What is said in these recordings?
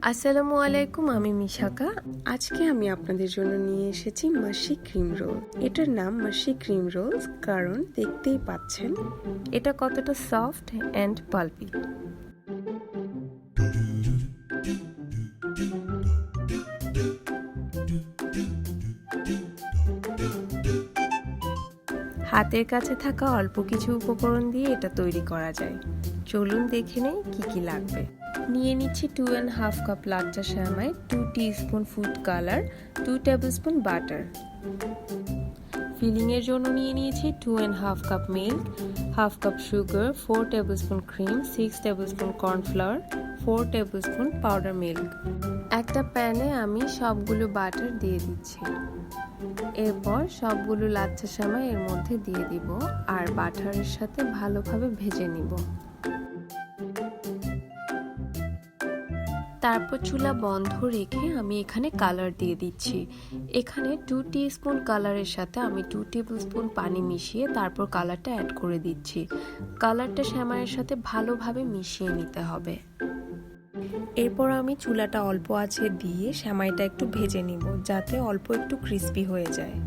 আসসালামু আলাইকুম, আমি মিশাকা। আজকে আমি আপনাদের জন্য নিয়ে এসেছি মাশি ক্রিম রোল। এটার নাম মাশি ক্রিম রোলস কারণ দেখতেই পাচ্ছেন এটা কতটা সফট অ্যান্ড পালপি। হাতের কাছে থাকা অল্প কিছু উপকরণ দিয়ে এটা তৈরি করা যায়। চলুন দেখে নেই কি কি লাগবে। নিয়ে নিচ্ছি 2.5 কাপ লাচ্চা সেমাই, 2 teaspoon food colour, 2 tablespoon butter. ফিলিংয়ের জন্য নিয়ে নিয়েছি 2.5 cup milk, 1/2 cup sugar, 4 tablespoon cream, 6 tablespoon cornflour, 4 tablespoon powder milk. একটা প্যানে আমি সবগুলো বাটার দিয়ে দিচ্ছি। এরপর সবগুলো লাচ্চা সেমাই এর মধ্যে দিয়ে দিব আর বাটারের সাথে ভালোভাবে ভেজে নিব। তারপর চুলা বন্ধ রেখে আমি এখানে কালার দিয়ে দিচ্ছি। এখানে 2 টিস্পুন কালারের সাথে আমি 2 টেবিলস্পুন পানি মিশিয়ে তারপর কালারটা অ্যাড করে দিচ্ছি। কালারটা সেমাইয়ের সাথে ভালোভাবে মিশিয়ে নিতে হবে। এরপর আমি চুলাটা অল্প আঁচে দিয়ে সেমাইটা একটু ভেজে নিব যাতে অল্প একটু ক্রিস্পি হয়ে যায়।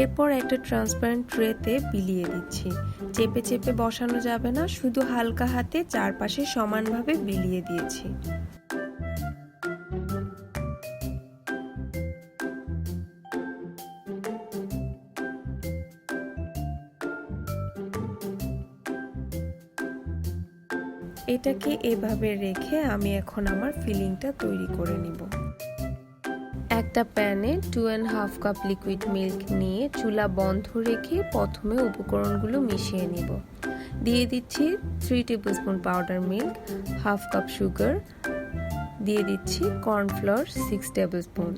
এরপর একটা ট্রান্সপারেন্ট ট্রেতে বিলিয়ে দিচ্ছি। চেপে চেপে বসানো যাবে না, শুধু হালকা হাতে চারপাশে সমানভাবে বিলিয়ে দিয়েছি। এটাকে এভাবে রেখে আমি এখন আমার ফিলিংটা তৈরি করে নিব। একটা প্যানে 2.5 কাপ লিকুইড মিল্ক নিয়ে চুলা বন্ধ রেখে প্রথমে উপকরণগুলো মিশিয়ে নিব। দিয়ে দিচ্ছি 3 tablespoon powder milk, 1/2 cup sugar, দিয়ে দিচ্ছি কর্নফ্লাওয়ার 6 টেবিলস্পুন।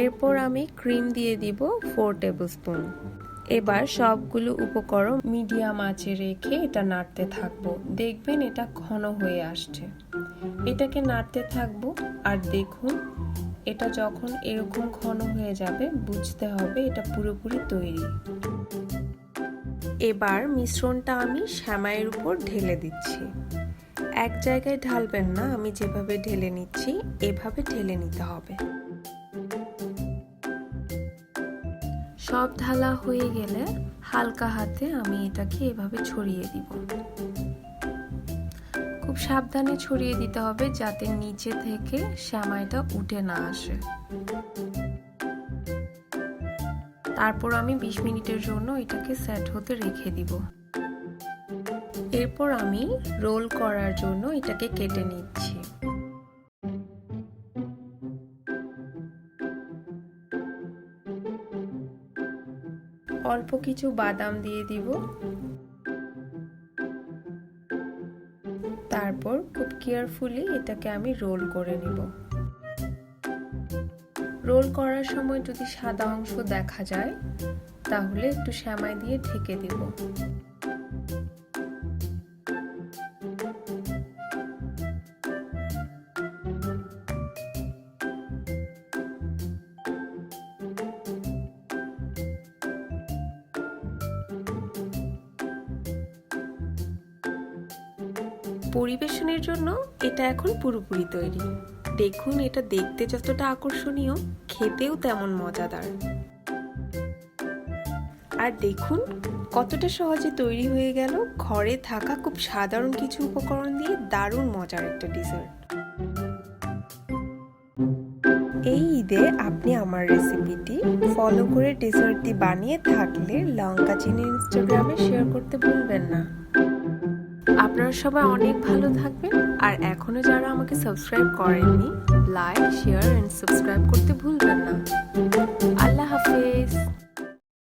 এরপর আমি ক্রিম দিয়ে দিব 4 টেবিলস্পুন। এবার সবগুলো উপকরণ মিডিয়াম আঁচে রেখে এটা নাড়তে থাকবো। দেখবেন এটা ঘন হয়ে আসছে। এটাকে নাড়তে থাকবো আর দেখুন এটা যখন এরকম ঘন হয়ে যাবে বুঝতে হবে এটা পুরোপুরি তৈরি। এবার মিশ্রণটা আমি সেমাইয়ের উপর ঢেলে দিচ্ছি। এক জায়গায় ঢালবেন না, আমি যেভাবে ঢেলে নিচ্ছি এভাবে ঢেলে নিতে হবে। সব ঢালা হয়ে গেলে হালকা হাতে আমি এটাকে এভাবে ছড়িয়ে দিব। খুব সাবধানে ছড়িয়ে দিতে হবে যাতে নিচে থেকে সেমাইটা উঠে না আসে। তারপর আমি 20 মিনিটের জন্য এটাকে সেট হতে রেখে দিব। এরপর আমি রোল করার জন্য এটাকে কেটে নিচ্ছি। অল্প কিছু বাদাম দিয়ে দিব। তারপর খুব কেয়ারফুলি এটাকে আমি রোল করে নিব। রোল করার সময় যদি সাদা অংশ দেখা যায় তাহলে একটু সেমাই দিয়ে ঢেকে দিব। পরিবেশনের জন্য এটা এখন পুরোপুরি তৈরি। দেখুন এটা দেখতে যতটা আকর্ষণীয় খেতেও তেমন মজাদার। আর দেখুন কতটা সহজে তৈরি হয়ে গেল ঘরে থাকা খুব সাধারণ কিছু উপকরণ দিয়ে দারুণ মজার একটা ডেজার্ট। এই ঈদে আপনি আমার রেসিপিটি ফলো করে ডেজার্টটি বানিয়ে থাকলে লঙ্কা চিনি ইনস্টাগ্রামে শেয়ার করতে ভুলবেন না। আপনারা সবাই অনেক ভালো থাকবেন আর এখনো যারা আমাকে সাবস্ক্রাইব করেননি লাইক, শেয়ার এন্ড সাবস্ক্রাইব করতে ভুলবেন না। আল্লাহ হাফেজ।